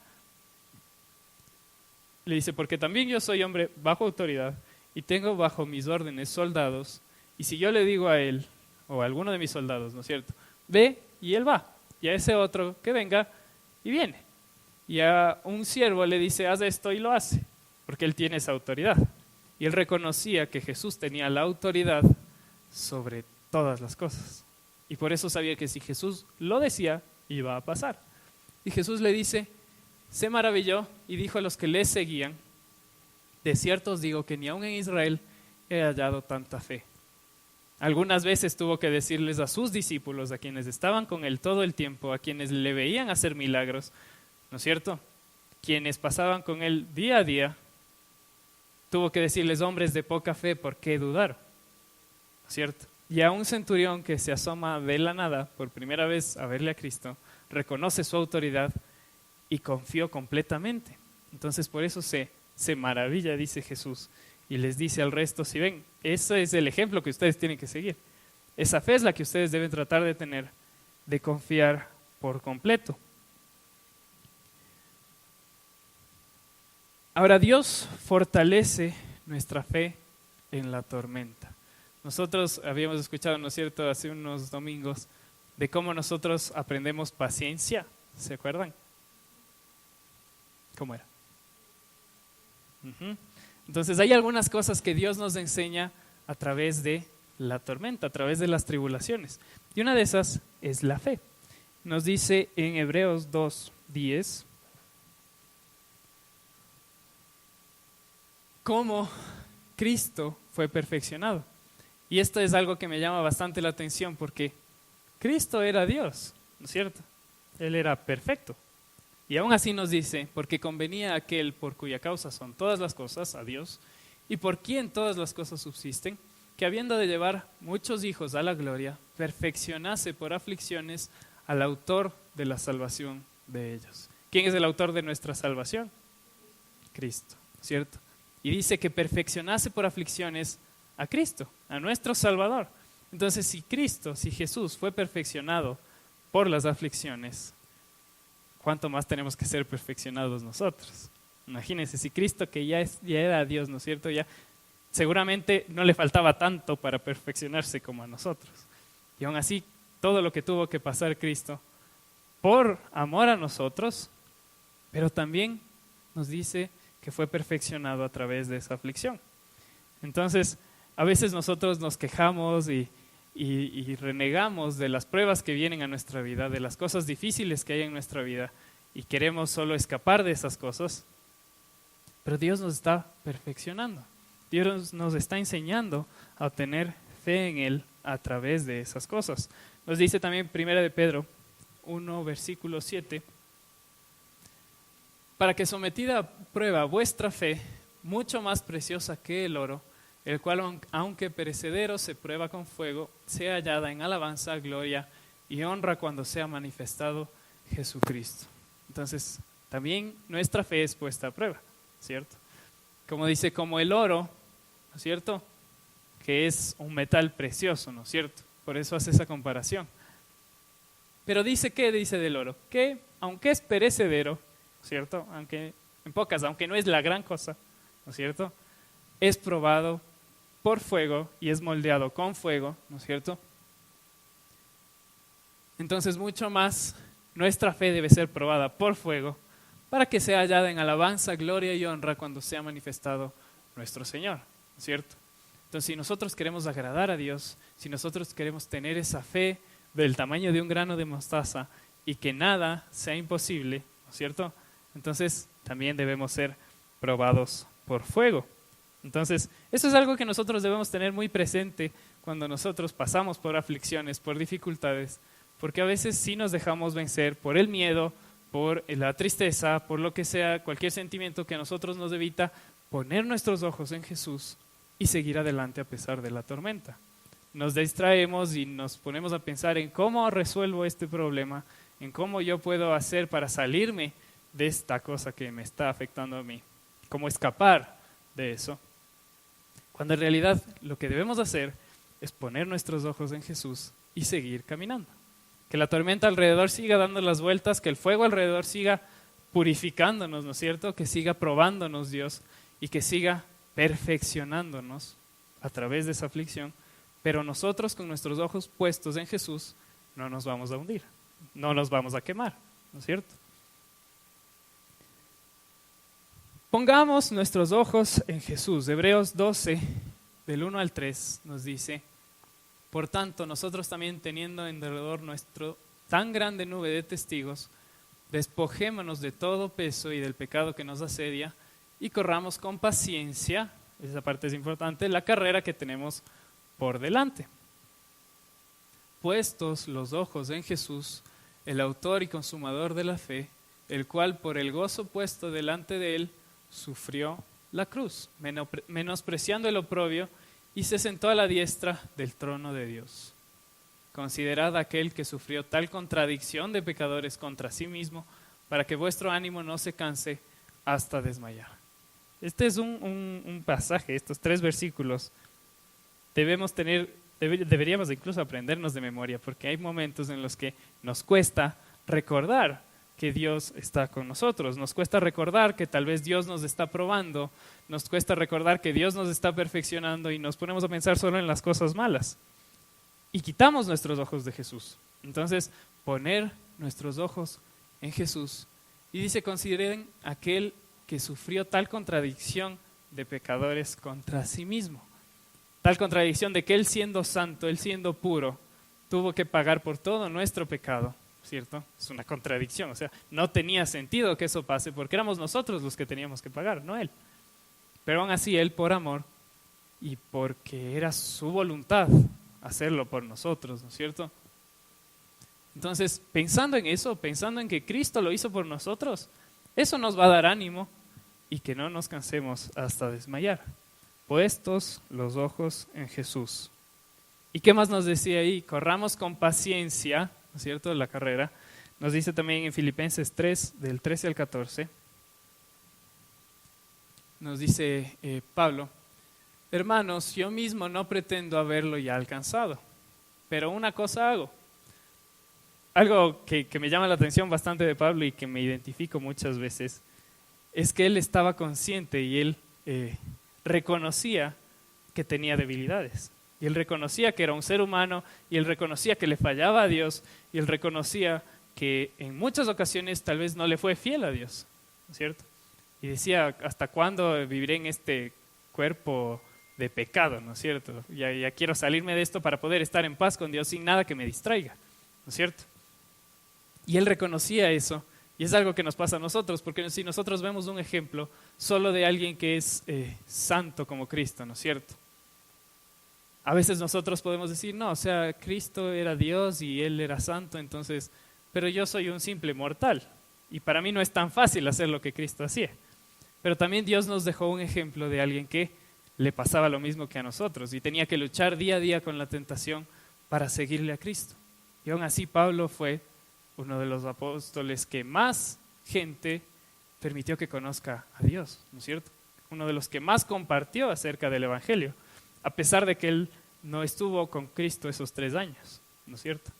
Speaker 1: Le dice, porque también yo soy hombre bajo autoridad y tengo bajo mis órdenes soldados, y si yo le digo a él, o a alguno de mis soldados, ¿no es cierto? Ve, y él va, y a ese otro que venga, y viene. Y a un siervo le dice, haz esto, y lo hace, porque él tiene esa autoridad. Y él reconocía que Jesús tenía la autoridad sobre todas las cosas. Y por eso sabía que si Jesús lo decía, iba a pasar. Y Jesús le dice, se maravilló y dijo a los que le seguían, de cierto os digo que ni aun en Israel he hallado tanta fe. Algunas veces tuvo que decirles a sus discípulos, a quienes estaban con él todo el tiempo, a quienes le veían hacer milagros, ¿no es cierto? Quienes pasaban con él día a día, tuvo que decirles, hombres de poca fe, ¿por qué dudaron? ¿No es cierto? Y a un centurión que se asoma de la nada por primera vez a verle a Cristo, reconoce su autoridad y confió completamente. Entonces por eso se maravilla, dice Jesús, y les dice al resto, si ven, ese es el ejemplo que ustedes tienen que seguir. Esa fe es la que ustedes deben tratar de tener, de confiar por completo. Ahora, Dios fortalece nuestra fe en la tormenta. Nosotros habíamos escuchado, ¿no es cierto?, hace unos domingos, de cómo nosotros aprendemos paciencia. ¿Se acuerdan? ¿Cómo era? Entonces hay algunas cosas que Dios nos enseña a través de la tormenta, a través de las tribulaciones. Y una de esas es la fe. Nos dice en Hebreos 2:10 cómo Cristo fue perfeccionado. Y esto es algo que me llama bastante la atención porque Cristo era Dios, ¿no es cierto? Él era perfecto. Y aún así nos dice, porque convenía a aquel por cuya causa son todas las cosas, a Dios, y por quien todas las cosas subsisten, que habiendo de llevar muchos hijos a la gloria, perfeccionase por aflicciones al autor de la salvación de ellos. ¿Quién es el autor de nuestra salvación? Cristo, ¿cierto? Y dice que perfeccionase por aflicciones a Cristo, a nuestro Salvador. Entonces, si Cristo, si Jesús fue perfeccionado por las aflicciones, ¿cuánto más tenemos que ser perfeccionados nosotros? Imagínense, si Cristo, que ya era Dios, ¿no es cierto? Ya seguramente no le faltaba tanto para perfeccionarse como a nosotros. Y aún así, todo lo que tuvo que pasar Cristo por amor a nosotros, pero también nos dice que fue perfeccionado a través de esa aflicción. Entonces, a veces nosotros nos quejamos y renegamos de las pruebas que vienen a nuestra vida, de las cosas difíciles que hay en nuestra vida, y queremos solo escapar de esas cosas, pero Dios nos está perfeccionando. Dios nos está enseñando a tener fe en Él a través de esas cosas. Nos dice también 1 de Pedro 1, versículo 7, para que sometida a prueba vuestra fe, mucho más preciosa que el oro, el cual aunque perecedero se prueba con fuego, sea hallada en alabanza, gloria y honra cuando sea manifestado Jesucristo. Entonces, también nuestra fe es puesta a prueba, ¿cierto? Como dice, como el oro, ¿no es cierto?, que es un metal precioso, ¿no es cierto? Por eso hace esa comparación. Pero dice, ¿qué dice del oro? Que aunque es perecedero, ¿cierto? Aunque no es la gran cosa, ¿no es cierto?, es probado por fuego y es moldeado con fuego, ¿no es cierto? Entonces, mucho más, nuestra fe debe ser probada por fuego para que sea hallada en alabanza, gloria y honra cuando sea manifestado nuestro Señor, ¿no es cierto? Entonces, si nosotros queremos agradar a Dios, si nosotros queremos tener esa fe del tamaño de un grano de mostaza y que nada sea imposible, ¿no es cierto?, entonces también debemos ser probados por fuego. Entonces, eso es algo que nosotros debemos tener muy presente cuando nosotros pasamos por aflicciones, por dificultades, porque a veces sí nos dejamos vencer por el miedo, por la tristeza, por lo que sea, cualquier sentimiento que a nosotros nos evita poner nuestros ojos en Jesús y seguir adelante a pesar de la tormenta. Nos distraemos y nos ponemos a pensar en cómo resuelvo este problema, en cómo yo puedo hacer para salirme de esta cosa que me está afectando a mí, cómo escapar de eso. Cuando en realidad lo que debemos hacer es poner nuestros ojos en Jesús y seguir caminando. Que la tormenta alrededor siga dando las vueltas, que el fuego alrededor siga purificándonos, ¿no es cierto?, que siga probándonos Dios y que siga perfeccionándonos a través de esa aflicción, pero nosotros con nuestros ojos puestos en Jesús no nos vamos a hundir, no nos vamos a quemar, ¿no es cierto? Pongamos nuestros ojos en Jesús. Hebreos 12, del 1 al 3, nos dice: por tanto, nosotros también teniendo en derredor nuestro tan grande nube de testigos, despojémonos de todo peso y del pecado que nos asedia y corramos con paciencia, esa parte es importante, la carrera que tenemos por delante. Puestos los ojos en Jesús, el autor y consumador de la fe, el cual por el gozo puesto delante de él sufrió la cruz, menospreciando el oprobio, y se sentó a la diestra del trono de Dios. Considerad aquel que sufrió tal contradicción de pecadores contra sí mismo, para que vuestro ánimo no se canse hasta desmayar. Este es un pasaje, estos 3 versículos deberíamos incluso aprendernos de memoria, porque hay momentos en los que nos cuesta recordar que Dios está con nosotros, nos cuesta recordar que tal vez Dios nos está probando, nos cuesta recordar que Dios nos está perfeccionando y nos ponemos a pensar solo en las cosas malas y quitamos nuestros ojos de Jesús. Entonces, poner nuestros ojos en Jesús, y dice: consideren aquel que sufrió tal contradicción de pecadores contra sí mismo, tal contradicción de que Él siendo santo, Él siendo puro, tuvo que pagar por todo nuestro pecado, ¿cierto? Es una contradicción, o sea, no tenía sentido que eso pase porque éramos nosotros los que teníamos que pagar, no Él. Pero aún así Él, por amor y porque era su voluntad hacerlo por nosotros, ¿no es cierto? Entonces, pensando en eso, pensando en que Cristo lo hizo por nosotros, eso nos va a dar ánimo y que no nos cansemos hasta desmayar. Puestos los ojos en Jesús. ¿Y qué más nos decía ahí? Corramos con paciencia, ¿no es cierto?, la carrera. Nos dice también en Filipenses 3, del 13 al 14, nos dice Pablo: hermanos, yo mismo no pretendo haberlo ya alcanzado, pero una cosa hago. Algo que me llama la atención bastante de Pablo y que me identifico muchas veces, es que él estaba consciente y él reconocía que tenía debilidades. Y él reconocía que era un ser humano, y él reconocía que le fallaba a Dios, y él reconocía que en muchas ocasiones tal vez no le fue fiel a Dios, ¿no es cierto? Y decía: ¿hasta cuándo viviré en este cuerpo de pecado? ¿No es cierto? Ya quiero salirme de esto para poder estar en paz con Dios sin nada que me distraiga, ¿no es cierto? Y él reconocía eso, y es algo que nos pasa a nosotros, porque si nosotros vemos un ejemplo solo de alguien que es santo como Cristo, ¿no es cierto? A veces nosotros podemos decir: no, o sea, Cristo era Dios y Él era santo, entonces, pero yo soy un simple mortal, Y para mí no es tan fácil hacer lo que Cristo hacía. Pero también Dios nos dejó un ejemplo de alguien que le pasaba lo mismo que a nosotros y tenía que luchar día a día con la tentación para seguirle a Cristo. Y aún así Pablo fue uno de los apóstoles que más gente permitió que conozca a Dios, ¿no es cierto? Uno de los que más compartió acerca del Evangelio, a pesar de que él no estuvo con Cristo esos 3 años, ¿no es cierto?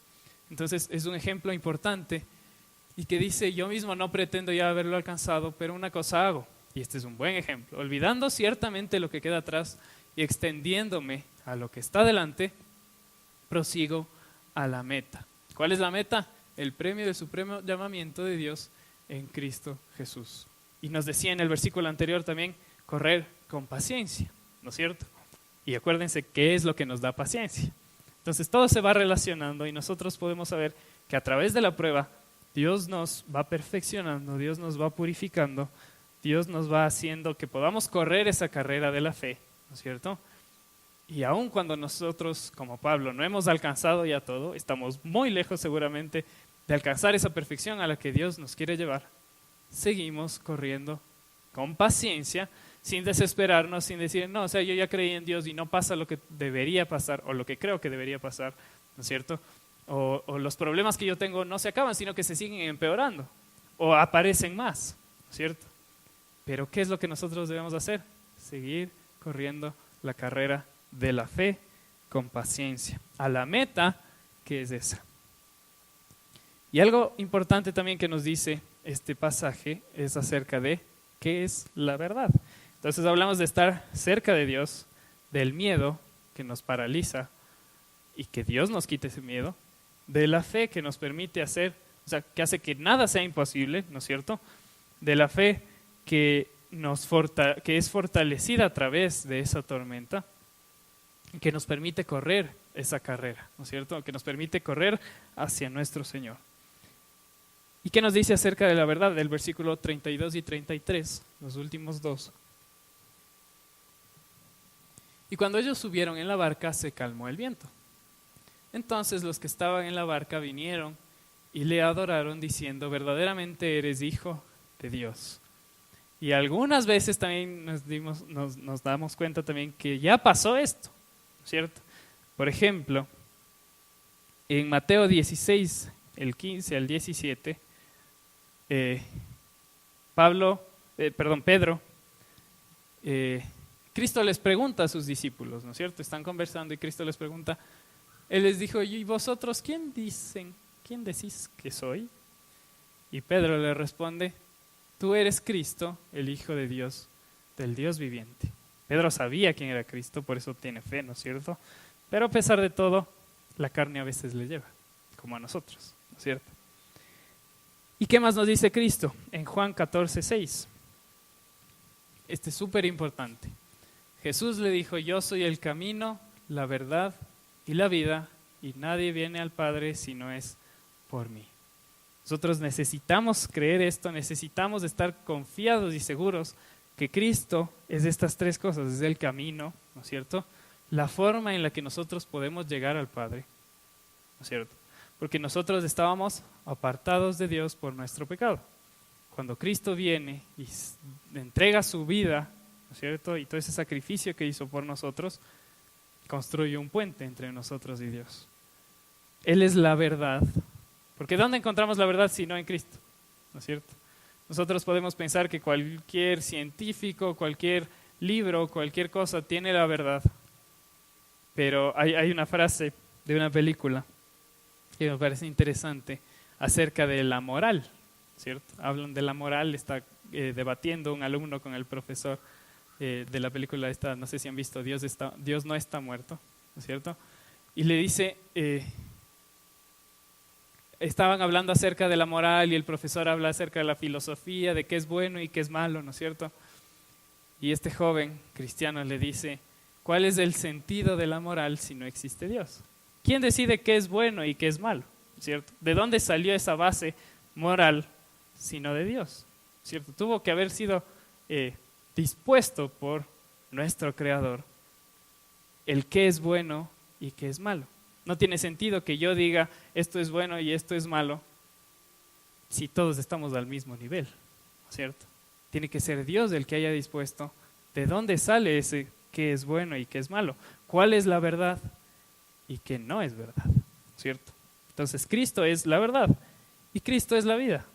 Speaker 1: Entonces es un ejemplo importante y que dice, yo mismo no pretendo ya haberlo alcanzado, pero una cosa hago, y este es un buen ejemplo, olvidando ciertamente lo que queda atrás y extendiéndome a lo que está delante, prosigo a la meta. ¿Cuál es la meta? El premio del supremo llamamiento de Dios en Cristo Jesús. Y nos decía en el versículo anterior también, correr con paciencia, ¿no es cierto? Y acuérdense qué es lo que nos da paciencia. Entonces todo se va relacionando y nosotros podemos saber que a través de la prueba Dios nos va perfeccionando, Dios nos va purificando, Dios nos va haciendo que podamos correr esa carrera de la fe, ¿no es cierto? Y aun cuando nosotros, como Pablo, no hemos alcanzado ya todo, estamos muy lejos seguramente de alcanzar esa perfección a la que Dios nos quiere llevar, seguimos corriendo con paciencia, sin desesperarnos, sin decir, no, o sea, yo ya creí en Dios y no pasa lo que debería pasar o lo que creo que debería pasar, ¿no es cierto? O los problemas que yo tengo no se acaban, sino que se siguen empeorando o aparecen más, ¿no es cierto? Pero ¿qué es lo que nosotros debemos hacer? Seguir corriendo la carrera de la fe con paciencia, a la meta que es esa. Y algo importante también que nos dice este pasaje es acerca de qué es la verdad. Entonces hablamos de estar cerca de Dios, del miedo que nos paraliza y que Dios nos quite ese miedo, de la fe que nos permite hacer, o sea, que hace que nada sea imposible, ¿no es cierto? De la fe que es fortalecida a través de esa tormenta, que nos permite correr esa carrera, ¿no es cierto? Que nos permite correr hacia nuestro Señor. ¿Y qué nos dice acerca de la verdad? Del versículo 32 y 33, los últimos 2. Y cuando ellos subieron en la barca, se calmó el viento. Entonces los que estaban en la barca vinieron y le adoraron diciendo, verdaderamente eres hijo de Dios. Y algunas veces también nos damos cuenta también que ya pasó esto, ¿cierto? Por ejemplo, en Mateo 16, el 15 al 17, Pedro, Cristo les pregunta a sus discípulos, ¿no es cierto? Están conversando y Cristo les pregunta, Él les dijo, ¿y vosotros quién decís que soy? Y Pedro le responde, tú eres Cristo, el Hijo de Dios, del Dios viviente. Pedro sabía quién era Cristo, por eso tiene fe, ¿no es cierto? Pero a pesar de todo, la carne a veces le lleva, como a nosotros, ¿no es cierto? ¿Y qué más nos dice Cristo? En Juan 14:6. Este es súper importante. Jesús le dijo, yo soy el camino, la verdad y la vida, y nadie viene al Padre si no es por mí. Nosotros necesitamos creer esto, necesitamos estar confiados y seguros que Cristo es de estas 3 cosas, es el camino, ¿no es cierto? La forma en la que nosotros podemos llegar al Padre, ¿no es cierto? Porque nosotros estábamos apartados de Dios por nuestro pecado. Cuando Cristo viene y entrega su vida, ¿no es cierto? Y todo ese sacrificio que hizo por nosotros, construye un puente entre nosotros y Dios. Él es la verdad. Porque ¿dónde encontramos la verdad si no en Cristo? ¿No es cierto? Nosotros podemos pensar que cualquier científico, cualquier libro, cualquier cosa tiene la verdad. Pero hay una frase de una película que me parece interesante acerca de la moral, ¿cierto? Hablan de la moral, está debatiendo un alumno con el profesor de la película esta, no sé si han visto, Dios no está muerto, ¿no es cierto? Y le dice, estaban hablando acerca de la moral y el profesor habla acerca de la filosofía, de qué es bueno y qué es malo, ¿no es cierto? Y este joven cristiano le dice, ¿cuál es el sentido de la moral si no existe Dios? ¿Quién decide qué es bueno y qué es malo? ¿Cierto? ¿De dónde salió esa base moral sino de Dios? ¿Cierto? Tuvo que haber sido dispuesto por nuestro Creador el qué es bueno y qué es malo. No tiene sentido que yo diga esto es bueno y esto es malo si todos estamos al mismo nivel, ¿cierto? Tiene que ser Dios el que haya dispuesto de dónde sale ese qué es bueno y qué es malo, cuál es la verdad y qué no es verdad, ¿cierto? Entonces Cristo es la verdad y Cristo es la vida.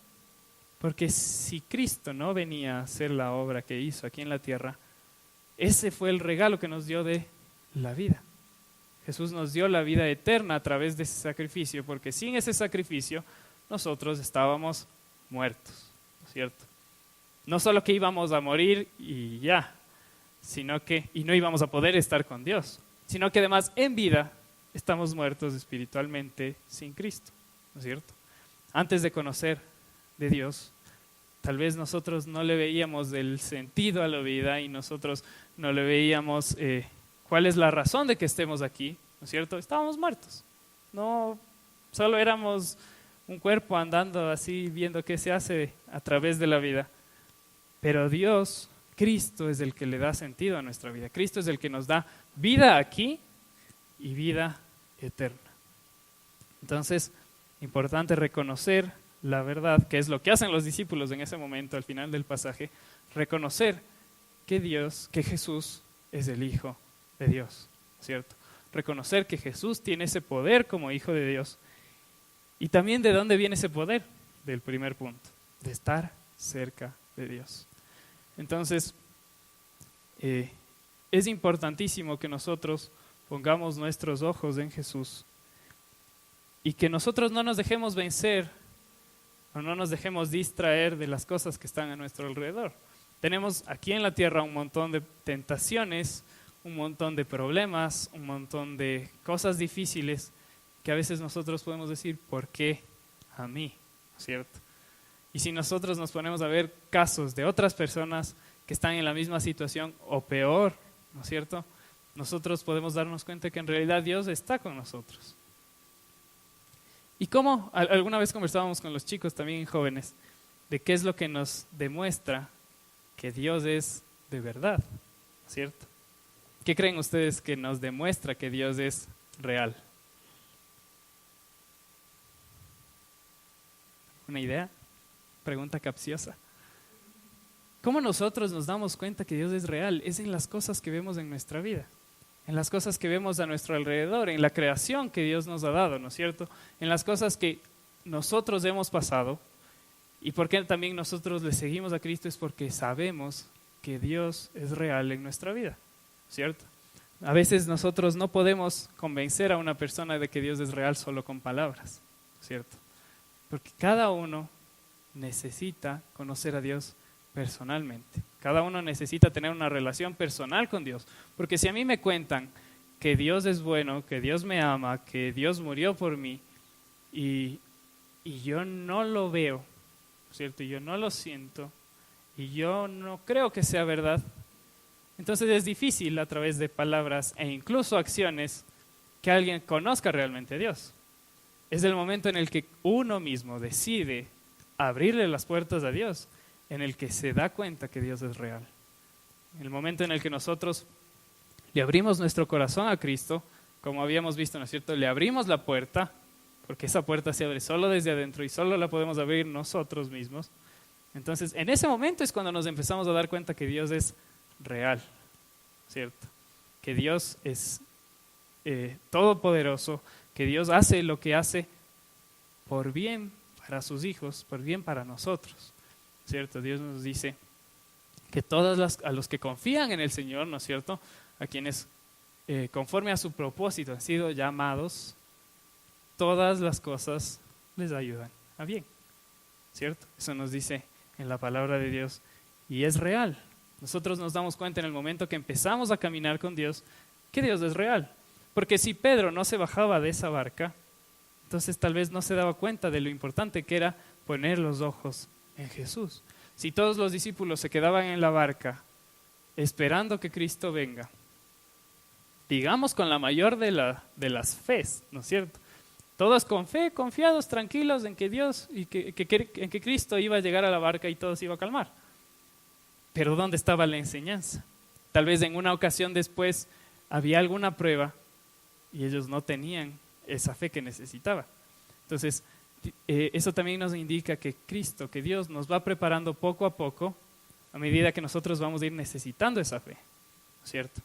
Speaker 1: Porque si Cristo no venía a hacer la obra que hizo aquí en la tierra, ese fue el regalo que nos dio de la vida. Jesús nos dio la vida eterna a través de ese sacrificio, porque sin ese sacrificio nosotros estábamos muertos, ¿cierto? No solo que íbamos a morir y ya, y no íbamos a poder estar con Dios, sino que además en vida estamos muertos espiritualmente sin Cristo, ¿no es cierto? Antes de conocer de Dios, tal vez nosotros no le veíamos el sentido a la vida y nosotros no le veíamos cuál es la razón de que estemos aquí, ¿no es cierto? Estábamos muertos, no solo éramos un cuerpo andando así viendo qué se hace a través de la vida, pero Dios, Cristo es el que le da sentido a nuestra vida, Cristo es el que nos da vida aquí y vida eterna. Entonces, importante reconocer la verdad, que es lo que hacen los discípulos en ese momento al final del pasaje, reconocer que Jesús es el Hijo de Dios, ¿cierto? Reconocer que Jesús tiene ese poder como Hijo de Dios. Y también de dónde viene ese poder, del primer punto, de estar cerca de Dios. Entonces, es importantísimo que nosotros pongamos nuestros ojos en Jesús y que nosotros no nos dejemos vencer o no nos dejemos distraer de las cosas que están a nuestro alrededor. Tenemos aquí en la tierra un montón de tentaciones, un montón de problemas, un montón de cosas difíciles que a veces nosotros podemos decir, ¿por qué a mí? ¿Cierto? Y si nosotros nos ponemos a ver casos de otras personas que están en la misma situación o peor, ¿no es cierto? Nosotros podemos darnos cuenta que en realidad Dios está con nosotros. ¿Y cómo? Alguna vez conversábamos con los chicos, también jóvenes, de qué es lo que nos demuestra que Dios es de verdad, ¿cierto? ¿Qué creen ustedes que nos demuestra que Dios es real? ¿Una idea? Pregunta capciosa. ¿Cómo nosotros nos damos cuenta que Dios es real? Es en las cosas que vemos en nuestra vida, en las cosas que vemos a nuestro alrededor, en la creación que Dios nos ha dado, ¿no es cierto? En las cosas que nosotros hemos pasado. ¿Y por qué también nosotros le seguimos a Cristo? Es porque sabemos que Dios es real en nuestra vida, ¿cierto? A veces nosotros no podemos convencer a una persona de que Dios es real solo con palabras, ¿cierto? Porque cada uno necesita conocer a Dios personalmente. Cada uno necesita tener una relación personal con Dios. Porque si a mí me cuentan que Dios es bueno, que Dios me ama, que Dios murió por mí y yo no lo veo, ¿cierto? Y yo no lo siento y yo no creo que sea verdad, entonces es difícil a través de palabras e incluso acciones que alguien conozca realmente a Dios. Es el momento en el que uno mismo decide abrirle las puertas a Dios, en el que se da cuenta que Dios es real. En el momento en el que nosotros le abrimos nuestro corazón a Cristo, como habíamos visto, ¿no es cierto? Le abrimos la puerta, porque esa puerta se abre solo desde adentro y solo la podemos abrir nosotros mismos. Entonces, en ese momento es cuando nos empezamos a dar cuenta que Dios es real, ¿cierto? Que Dios es todopoderoso, que Dios hace lo que hace por bien para sus hijos, por bien para nosotros, ¿cierto? Dios nos dice que a los que confían en el Señor, ¿no es cierto? A quienes conforme a su propósito han sido llamados, todas las cosas les ayudan a bien, ¿cierto? Eso nos dice en la palabra de Dios y es real. Nosotros nos damos cuenta en el momento que empezamos a caminar con Dios que Dios es real. Porque si Pedro no se bajaba de esa barca, entonces tal vez no se daba cuenta de lo importante que era poner los ojos en Jesús. Si todos los discípulos se quedaban en la barca esperando que Cristo venga, digamos con la mayor de las fes, ¿no es cierto? Todos con fe, confiados, tranquilos en que Dios y en que Cristo iba a llegar a la barca y todo se iba a calmar. Pero ¿dónde estaba la enseñanza? Tal vez en una ocasión después había alguna prueba y ellos no tenían esa fe que necesitaban. Entonces, eso también nos indica que Cristo, que Dios nos va preparando poco a poco a medida que nosotros vamos a ir necesitando esa fe, ¿cierto?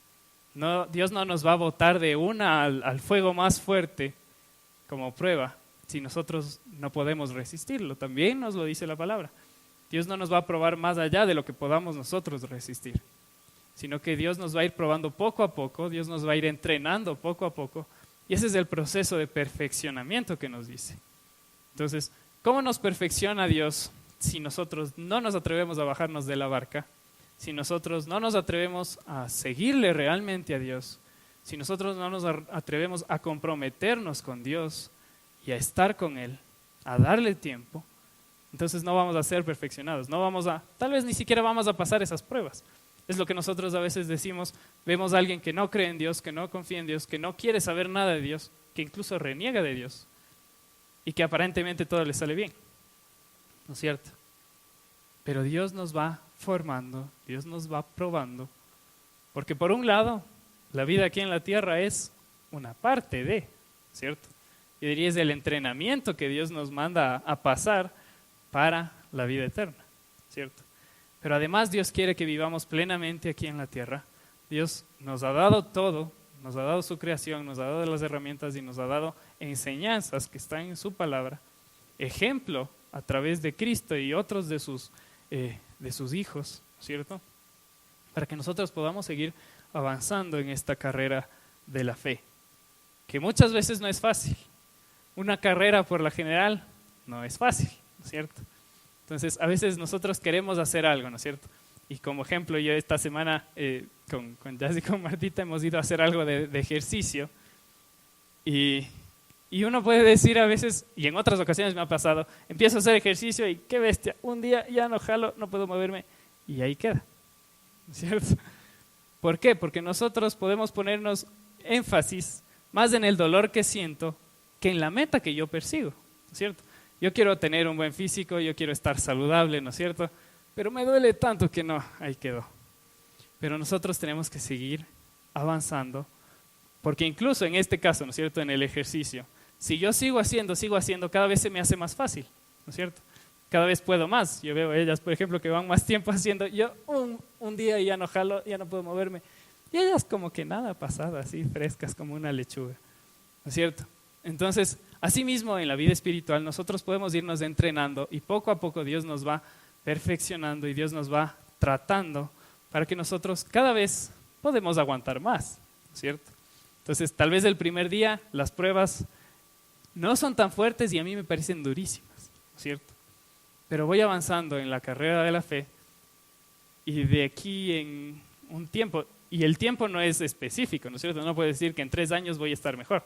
Speaker 1: No, Dios no nos va a botar de una al fuego más fuerte como prueba si nosotros no podemos resistirlo. También nos lo dice la palabra. Dios no nos va a probar más allá de lo que podamos nosotros resistir, sino que Dios nos va a ir probando poco a poco, Dios nos va a ir entrenando poco a poco, y ese es el proceso de perfeccionamiento que nos dice. Entonces, ¿cómo nos perfecciona Dios si nosotros no nos atrevemos a bajarnos de la barca? Si nosotros no nos atrevemos a seguirle realmente a Dios, si nosotros no nos atrevemos a comprometernos con Dios y a estar con Él, a darle tiempo, entonces no vamos a ser perfeccionados, tal vez ni siquiera vamos a pasar esas pruebas. Es lo que nosotros a veces decimos, vemos a alguien que no cree en Dios, que no confía en Dios, que no quiere saber nada de Dios, que incluso reniega de Dios y que aparentemente todo le sale bien, ¿no es cierto? Pero Dios nos va formando, Dios nos va probando, porque por un lado, la vida aquí en la tierra es una parte de, ¿cierto? Yo diría es el entrenamiento que Dios nos manda a pasar para la vida eterna, ¿cierto? Pero además Dios quiere que vivamos plenamente aquí en la tierra. Dios nos ha dado todo, nos ha dado su creación, nos ha dado las herramientas y nos ha dado enseñanzas que están en su palabra, ejemplo a través de Cristo y otros de sus hijos, ¿cierto? Para que nosotros podamos seguir avanzando en esta carrera de la fe, que muchas veces no es fácil. Una carrera por la general no es fácil, ¿no es cierto? Entonces, a veces nosotros queremos hacer algo, ¿no es cierto? Y como ejemplo, yo esta semana con Jazz y con Martita hemos ido a hacer algo de ejercicio y uno puede decir a veces, y en otras ocasiones me ha pasado, empiezo a hacer ejercicio y qué bestia, un día ya no jalo, no puedo moverme y ahí queda, ¿no es cierto? ¿Por qué? Porque nosotros podemos ponernos énfasis más en el dolor que siento que en la meta que yo persigo, ¿no es cierto? Yo quiero tener un buen físico, yo quiero estar saludable, ¿no es cierto? Pero me duele tanto que no, ahí quedó. Pero nosotros tenemos que seguir avanzando, porque incluso en este caso, ¿no es cierto?, en el ejercicio, si yo sigo haciendo, cada vez se me hace más fácil, ¿no es cierto? Cada vez puedo más. Yo veo a ellas, por ejemplo, que van más tiempo haciendo, yo un día y ya no jalo, ya no puedo moverme. Y ellas como que nada pasado, así frescas como una lechuga, ¿no es cierto? Entonces, asimismo en la vida espiritual nosotros podemos irnos entrenando y poco a poco Dios nos va perfeccionando y Dios nos va tratando para que nosotros cada vez podemos aguantar más, ¿no es cierto? Entonces, tal vez el primer día las pruebas no son tan fuertes y a mí me parecen durísimas, ¿no es cierto? Pero voy avanzando en la carrera de la fe y de aquí en un tiempo, y el tiempo no es específico, ¿no es cierto? No puedo decir que en 3 años voy a estar mejor.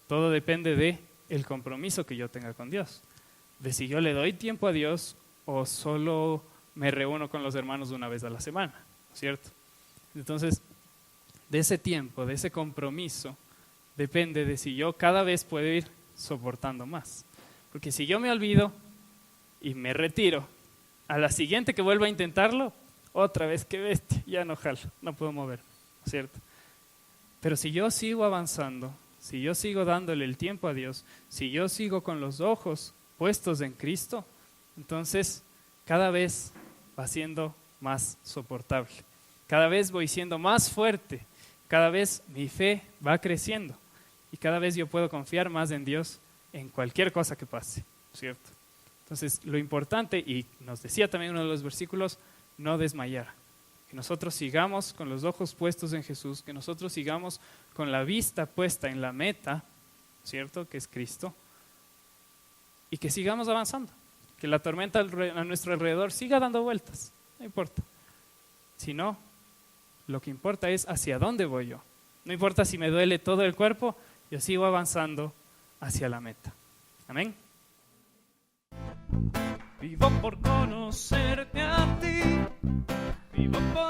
Speaker 1: Todo depende del compromiso que yo tenga con Dios, de si yo le doy tiempo a Dios o solo me reúno con los hermanos una vez a la semana, ¿no es cierto? Entonces, de ese tiempo, de ese compromiso, depende de si yo cada vez puedo ir soportando más. Porque si yo me olvido y me retiro, a la siguiente que vuelva a intentarlo, otra vez, qué bestia, ya no jalo, no puedo mover, ¿no es cierto? Pero si yo sigo avanzando, si yo sigo dándole el tiempo a Dios, si yo sigo con los ojos puestos en Cristo, entonces cada vez va siendo más soportable. Cada vez voy siendo más fuerte, cada vez mi fe va creciendo y cada vez yo puedo confiar más en Dios en cualquier cosa que pase, ¿cierto? Entonces lo importante, y nos decía también uno de los versículos, no desmayar. Que nosotros sigamos con los ojos puestos en Jesús, que nosotros sigamos con la vista puesta en la meta, ¿cierto?, que es Cristo, y que sigamos avanzando, que la tormenta a nuestro alrededor siga dando vueltas, no importa. Si no, lo que importa es hacia dónde voy yo. No importa si me duele todo el cuerpo, yo sigo avanzando hacia la meta. Amén.
Speaker 2: Vivo por conocerte a ti, vivo por